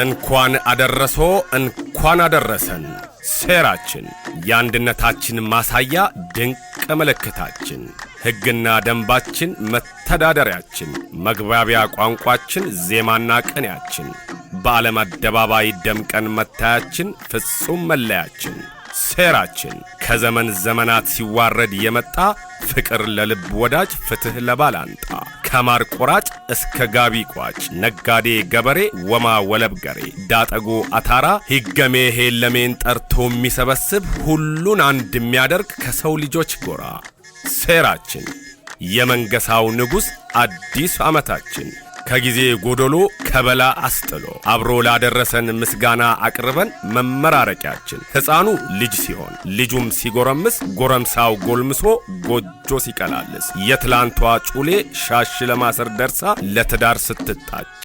እንኳን አደረሶ እንኳን አደረሰን ሴራችን የአንድነታችን ማሳያ ድንቅ ምልክታችን ሕግና ደንባችን መተዳደሪያችን መግባቢያ ቋንቋችን ዜማና ቅኔያችን በዓለም አደባባይ ደምቀን መታያችን ፍጹም መለያችን ሴራችን ከዘመን ዘመናት ሲዋረድ የመጣ ፍቅር ለልብ ወዳጅ ፍትህ ለባላንጣ ከማር ቆራጭ እስከ ጋቢ ቋጭ ነጋዴ ገበሬ ወማ ወለብገሬ ዳጠጎ አታራ ሂገሜ ሄለሜን ጠርቶ የሚሰበስብ ሁሉን አንድ የሚያደርግ ከሰው ልጆች ጎራ ሴራችን የመንገሳው ንጉሥ አዲስ ዓመታችን ከጊዜ ጎዶሎ ከበላ አስጥሎ አብሮ ላደረሰን ምስጋና አቅርበን መመራረቂያችን ሕፃኑ ልጅ ሲሆን ልጁም ሲጎረምስ ጎረምሳው ጎልምሶ ጎጆ ሲቀላልስ የትላንቷ ጩሌ ሻሽ ለማሰር ደርሳ ለትዳር ስትጣጭ